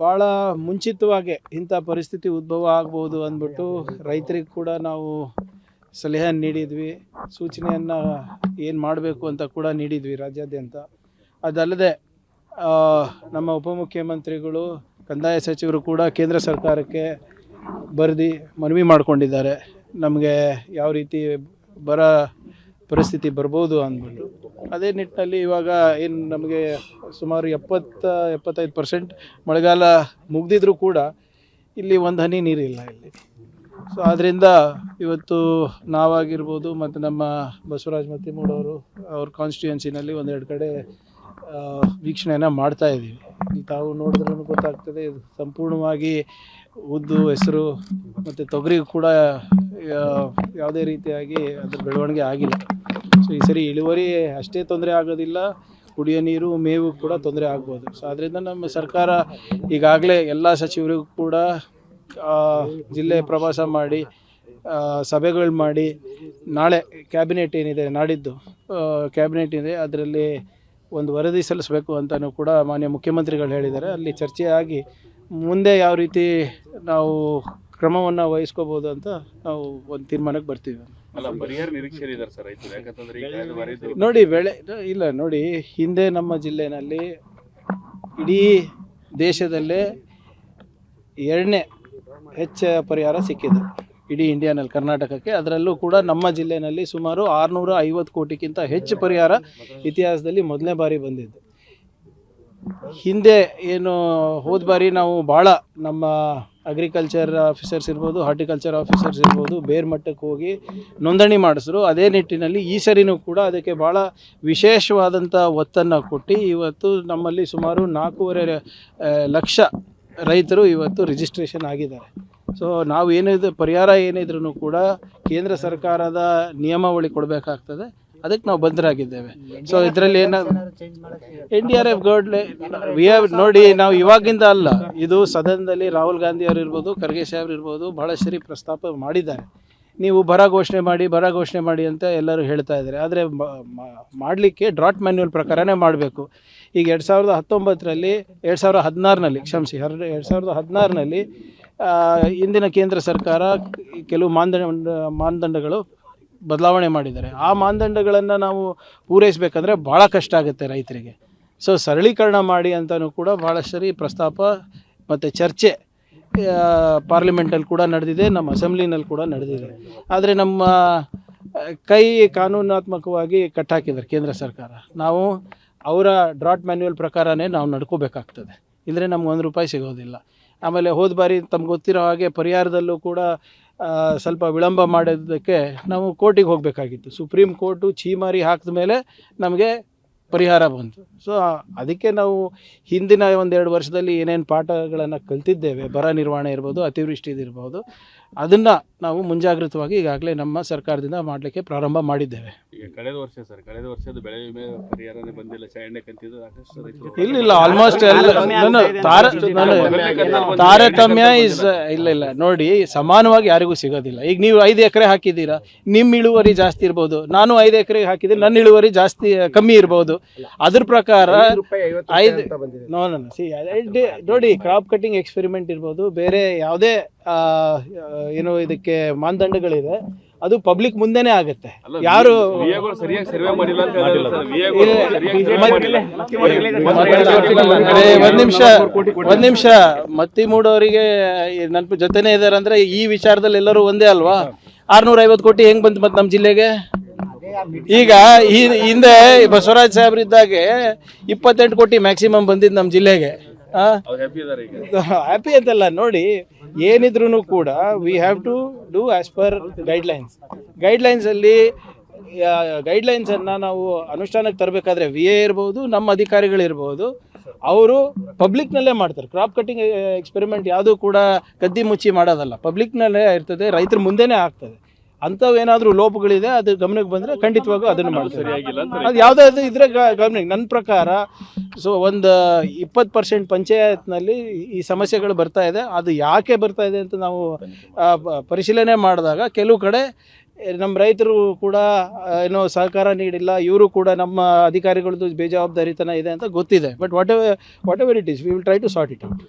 ಭಾಳ ಮುಂಚಿತವಾಗಿ ಇಂಥ ಪರಿಸ್ಥಿತಿ ಉದ್ಭವ ಆಗ್ಬೋದು ಅಂದ್ಬಿಟ್ಟು ರೈತರಿಗೆ ಕೂಡ ನಾವು ಸಲಹೆಯನ್ನು ನೀಡಿದ್ವಿ, ಸೂಚನೆಯನ್ನು ಏನು ಮಾಡಬೇಕು ಅಂತ ಕೂಡ ನೀಡಿದ್ವಿ ರಾಜ್ಯಾದ್ಯಂತ. ಅದಲ್ಲದೆ ನಮ್ಮ ಉಪಮುಖ್ಯಮಂತ್ರಿಗಳು, ಕಂದಾಯ ಸಚಿವರು ಕೂಡ ಕೇಂದ್ರ ಸರ್ಕಾರಕ್ಕೆ ಬರೆದು ಮನವಿ ಮಾಡಿಕೊಂಡಿದ್ದಾರೆ, ನಮಗೆ ಯಾವ ರೀತಿ ಬರ ಪರಿಸ್ಥಿತಿ ಬರ್ಬೋದು ಅಂದ್ಬಿಟ್ಟು. ಅದೇ ನಿಟ್ಟಿನಲ್ಲಿ ಇವಾಗ ಏನು ನಮಗೆ ಸುಮಾರು 70-75% ಮಳೆಗಾಲ ಮುಗಿದಿದ್ರೂ ಕೂಡ ಇಲ್ಲಿ ಒಂದು ಹನಿ ನೀರಿಲ್ಲ ಇಲ್ಲಿ. ಸೊ ಆದ್ದರಿಂದ ಇವತ್ತು ನಾವಾಗಿರ್ಬೋದು ಮತ್ತು ನಮ್ಮ ಬಸವರಾಜ ಮತ್ತಿಮೂಡವರು ಅವ್ರ ಕಾನ್ಸ್ಟಿಟ್ಯೂಯೆನ್ಸಿನಲ್ಲಿ ಒಂದೆರಡು ಕಡೆ ವೀಕ್ಷಣೆಯನ್ನು ಮಾಡ್ತಾಯಿದ್ದೀವಿ. ಇಲ್ಲಿ ತಾವು ನೋಡಿದ್ರೂ ಗೊತ್ತಾಗ್ತದೆ, ಇದು ಸಂಪೂರ್ಣವಾಗಿ ಉದ್ದು, ಹೆಸರು ಮತ್ತು ತೊಗರಿಗೂ ಕೂಡ ಯಾವುದೇ ರೀತಿಯಾಗಿ ಅದ್ರ ಬೆಳವಣಿಗೆ ಆಗಿಲ್ಲ. ಸೊ ಈ ಸರಿ ಇಳುವರಿ ಅಷ್ಟೇ ತೊಂದರೆ ಆಗೋದಿಲ್ಲ, ಕುಡಿಯೋ ನೀರು, ಮೇವು ಕೂಡ ತೊಂದರೆ ಆಗ್ಬೋದು. ಸೊ ಅದರಿಂದ ನಮ್ಮ ಸರ್ಕಾರ ಈಗಾಗಲೇ ಎಲ್ಲ ಸಚಿವರಿಗೂ ಕೂಡ ಜಿಲ್ಲೆ ಪ್ರವಾಸ ಮಾಡಿ ಸಭೆಗಳು ಮಾಡಿ, ನಾಳೆ ಕ್ಯಾಬಿನೆಟ್ ಏನಿದೆ, ನಾಡಿದ್ದು ಕ್ಯಾಬಿನೆಟ್ ಇದೆ, ಅದರಲ್ಲಿ ಒಂದು ವರದಿ ಸಲ್ಲಿಸಬೇಕು ಅಂತಲೂ ಕೂಡ ಮಾನ್ಯ ಮುಖ್ಯಮಂತ್ರಿಗಳು ಹೇಳಿದ್ದಾರೆ. ಅಲ್ಲಿ ಚರ್ಚೆ ಆಗಿ ಮುಂದೆ ಯಾವ ರೀತಿ ನಾವು ಕ್ರಮವನ್ನು ವಹಿಸ್ಕೋಬೋದು ಅಂತ ನಾವು ಒಂದು ತೀರ್ಮಾನಕ್ಕೆ ಬರ್ತೀವಿ. ನೋಡಿ ಇಲ್ಲ ನೋಡಿ, ಹಿಂದೆ ನಮ್ಮ ಜಿಲ್ಲೆಯಲ್ಲಿ ಇಡೀ ದೇಶದಲ್ಲೇ 2ನೇ ಹೆಚ್ಚು ಪರಿಹಾರ ಸಿಕ್ಕಿದೆ ಇಡೀ ಇಂಡಿಯಾನಲ್ಲಿ, ಕರ್ನಾಟಕಕ್ಕೆ. ಅದರಲ್ಲೂ ಕೂಡ ನಮ್ಮ ಜಿಲ್ಲೆಯಲ್ಲಿ ಸುಮಾರು 650 ಕೋಟಿಗಿಂತ ಹೆಚ್ಚು ಪರಿಹಾರ ಇತಿಹಾಸದಲ್ಲಿ ಮೊದಲನೇ ಬಾರಿ ಬಂದಿದ್ದು. ಹಿಂದೆ ಏನು ಹೋದ ಬಾರಿ ನಾವು ಭಾಳ ನಮ್ಮ ಅಗ್ರಿಕಲ್ಚರ್ ಆಫೀಸರ್ಸ್ ಇರ್ಬೋದು, ಹಾರ್ಟಿಕಲ್ಚರ್ ಆಫೀಸರ್ಸ್ ಇರ್ಬೋದು, ಬೇರೆ ಮಟ್ಟಕ್ಕೆ ಹೋಗಿ ನೋಂದಣಿ ಮಾಡಿಸಿದ್ರು. ಅದೇ ನಿಟ್ಟಿನಲ್ಲಿ ಈ ಸರಿನೂ ಕೂಡ ಅದಕ್ಕೆ ಭಾಳ ವಿಶೇಷವಾದಂಥ ಒತ್ತನ್ನು ಕೊಟ್ಟು ಇವತ್ತು ನಮ್ಮಲ್ಲಿ ಸುಮಾರು 4.5 ಲಕ್ಷ ರೈತರು ಇವತ್ತು ರಿಜಿಸ್ಟ್ರೇಷನ್ ಆಗಿದ್ದಾರೆ. ಸೊ ನಾವು ಏನಿದೆ ಪರಿಹಾರ ಏನಿದ್ರೂ ಕೂಡ ಕೇಂದ್ರ ಸರ್ಕಾರದ ನಿಯಮಾವಳಿ ಕೊಡಬೇಕಾಗ್ತದೆ, ಅದಕ್ಕೆ ನಾವು ಬದ್ಧರಾಗಿದ್ದೇವೆ. ಸೊ ಇದರಲ್ಲಿ NDRF ವಿ ಹ್ಯಾವ್ ನೋಡಿ, ನಾವು ಇವಾಗಿಂದ ಅಲ್ಲ, ಇದು ಸದನದಲ್ಲಿ ರಾಹುಲ್ ಗಾಂಧಿ ಅವರು ಇರ್ಬೋದು, ಖರ್ಗೆ ಸಾಹೇಬ್ರು ಇರ್ಬೋದು, ಭಾಳ ಸರಿ ಪ್ರಸ್ತಾಪ ಮಾಡಿದ್ದಾರೆ. ನೀವು ಬರ ಘೋಷಣೆ ಮಾಡಿ ಅಂತ ಎಲ್ಲರೂ ಹೇಳ್ತಾ ಇದ್ದಾರೆ. ಆದರೆ ಮಾಡಲಿಕ್ಕೆ ಡ್ರಾಟ್ ಮ್ಯಾನ್ಯುವಲ್ ಪ್ರಕಾರನೇ ಮಾಡಬೇಕು. ಈಗ 2016ರಲ್ಲಿ ಇಂದಿನ ಕೇಂದ್ರ ಸರ್ಕಾರ ಕೆಲವು ಮಾನದಂಡಗಳು ಬದಲಾವಣೆ ಮಾಡಿದ್ದಾರೆ. ಆ ಮಾನದಂಡಗಳನ್ನು ನಾವು ಪೂರೈಸಬೇಕಂದ್ರೆ ಭಾಳ ಕಷ್ಟ ಆಗುತ್ತೆ ರೈತರಿಗೆ. ಸೊ ಸರಳೀಕರಣ ಮಾಡಿ ಅಂತಲೂ ಕೂಡ ಭಾಳ ಸರಿ ಪ್ರಸ್ತಾಪ ಮತ್ತು ಚರ್ಚೆ ಪಾರ್ಲಿಮೆಂಟಲ್ಲಿ ಕೂಡ ನಡೆದಿದೆ, ನಮ್ಮ ಅಸೆಂಬ್ಲಿನಲ್ಲಿ ಕೂಡ ನಡೆದಿದೆ. ಆದರೆ ನಮ್ಮ ಕೈ ಕಾನೂನಾತ್ಮಕವಾಗಿ ಕಟ್ಟಾಕಿದ್ದಾರೆ ಕೇಂದ್ರ ಸರ್ಕಾರ. ನಾವು ಅವರ ಡ್ರಾಟ್ ಮ್ಯಾನ್ಯುವಲ್ ಪ್ರಕಾರನೇ ನಾವು ನಡ್ಕೋಬೇಕಾಗ್ತದೆ, ಇಲ್ಲರೆ ನಮ್ಗೆ ₹1 ಸಿಗೋದಿಲ್ಲ. ಆಮೇಲೆ ಹೋದ ಬಾರಿ ತಮ್ಗೆ ಗೊತ್ತಿರೋ ಹಾಗೆ ಪರಿಹಾರದಲ್ಲೂ ಕೂಡ ಸ್ವಲ್ಪ ವಿಳಂಬ ಮಾಡೋದಕ್ಕೆ ನಾವು ಕೋರ್ಟಿಗೆ ಹೋಗಬೇಕಾಗಿತ್ತು. ಸುಪ್ರೀಂ ಕೋರ್ಟು ಛೀಮಾರಿ ಹಾಕಿದ ಮೇಲೆ ನಮಗೆ ಪರಿಹಾರ ಬಂತು. ಸೊ ಅದಕ್ಕೆ ನಾವು ಹಿಂದಿನ 1-2 ವರ್ಷದಲ್ಲಿ ಏನೇನು ಪಾಠಗಳನ್ನು ಕಲ್ತಿದ್ದೇವೆ, ಬರ ನಿರ್ವಹಣೆ ಇರ್ಬೋದು, ಅತಿವೃಷ್ಟಿದಿರ್ಬೋದು, ಅದನ್ನು ನಾವು ಮುಂಜಾಗ್ರತವಾಗಿ ಈಗಾಗಲೇ ನಮ್ಮ ಸರ್ಕಾರದಿಂದ ಮಾಡಲಿಕ್ಕೆ ಪ್ರಾರಂಭ ಮಾಡಿದ್ದೇವೆ. ಈಗ ಕಳೆದ ವರ್ಷದ ಬೆಳೆ ವಿಮೆ ಪರಿಹಾರನೇ ಬಂದಿಲ್ಲ, ಚರಂಡಿ ಕಂತಿದ್ದು ಇಲ್ಲ ಆಲ್ಮೋಸ್ಟ್ ತಾರತಮ್ಯ ಇಲ್ಲ ನೋಡಿ, ಸಮಾನವಾಗಿ ಯಾರಿಗೂ ಸಿಗೋದಿಲ್ಲ. ಈಗ ನೀವು 5 ಎಕರೆ ಹಾಕಿದ್ದೀರಾ, ನಿಮ್ಮ ಇಳುವರಿ ಜಾಸ್ತಿ ಇರ್ಬೋದು, ನಾನು 5 ಎಕರೆ ಹಾಕಿದ್ದೀನಿ, ನನ್ನ ಇಳುವರಿ ಕಮ್ಮಿ ಇರ್ಬೋದು. ಅದ್ರ ಪ್ರಕಾರ ನೋಡಿ, ಕ್ರಾಪ್ ಕಟಿಂಗ್ ಎಕ್ಸ್ಪೆರಿಮೆಂಟ್ ಇರ್ಬೋದು, ಬೇರೆ ಯಾವುದೇ ಏನು ಇದಕ್ಕೆ ಮಾನದಂಡಗಳಿದೆ, ಅದು ಪಬ್ಲಿಕ್ ಮುಂದೆನೇ ಆಗುತ್ತೆ. ಯಾರು ಒಂದ್ ನಿಮಿಷ ಮತ್ತಿಮೂಡವರಿಗೆ ನನ್ನ ಜೊತೆನೇ ಇದ್ದಾರೆ ಅಂದ್ರೆ ಈ ವಿಚಾರದಲ್ಲಿ ಎಲ್ಲರೂ ಒಂದೇ ಅಲ್ವಾ? 650 ಕೋಟಿ ಹೆಂಗ್ ಬಂತು ಮತ್ತೆ ನಮ್ಮ ಜಿಲ್ಲೆಗೆ? ಈಗ ಹಿಂದೆ ಬಸವರಾಜ್ ಸಾಹೇಬ್ರಿದ್ದಾಗೆ 28 ಕೋಟಿ ಮ್ಯಾಕ್ಸಿಮಮ್ ಬಂದಿದ್ದು ನಮ್ಮ ಜಿಲ್ಲೆಗೆ. ಹ್ಯಾಪಿ ಅಂತಲ್ಲ ನೋಡಿ, ಏನಿದ್ರು ಕೂಡ we have to do as per ಗೈಡ್ಲೈನ್ಸಲ್ಲಿ ಗೈಡ್ಲೈನ್ಸನ್ನು ನಾವು ಅನುಷ್ಠಾನಕ್ಕೆ ತರಬೇಕಾದ್ರೆ VA ಇರ್ಬೋದು, ನಮ್ಮ ಅಧಿಕಾರಿಗಳಿರ್ಬೋದು, ಅವರು ಪಬ್ಲಿಕ್ನಲ್ಲೇ ಮಾಡ್ತಾರೆ. ಕ್ರಾಪ್ ಕಟಿಂಗ್ ಎಕ್ಸ್ಪೆರಿಮೆಂಟ್ ಯಾವುದೂ ಕೂಡ ಕದ್ದಿ ಮುಚ್ಚಿ ಮಾಡೋದಲ್ಲ, ಪಬ್ಲಿಕ್ನಲ್ಲೇ ಇರ್ತದೆ, ರೈತರ ಮುಂದೆನೇ ಆಗ್ತದೆ. ಅಂಥವೇನಾದರೂ ಲೋಪಗಳಿದೆ, ಅದು ಗಮನಕ್ಕೆ ಬಂದರೆ ಖಂಡಿತವಾಗೂ ಅದನ್ನು ಮಾಡ್ತಾರೆ. ಅದು ಯಾವುದಾದ್ರು ಇದ್ರೆ ಗಮನಕ್ಕೆ, ನನ್ನ ಪ್ರಕಾರ ಒಂದು 20% ಪಂಚಾಯತ್ನಲ್ಲಿ ಈ ಸಮಸ್ಯೆಗಳು ಬರ್ತಾ ಇದೆ. ಅದು ಯಾಕೆ ಬರ್ತಾ ಇದೆ ಅಂತ ನಾವು ಪರಿಶೀಲನೆ ಮಾಡಿದಾಗ ಕೆಲವು ಕಡೆ ನಮ್ಮ ರೈತರು ಕೂಡ ಏನೋ ಸಹಕಾರ ನೀಡಿಲ್ಲ, ಇವರು ಕೂಡ ನಮ್ಮ ಅಧಿಕಾರಿಗಳದ್ದು ಬೇಜವಾಬ್ದಾರಿತನ ಇದೆ ಅಂತ ಗೊತ್ತಿದೆ. But whatever it is, we will try to sort it out.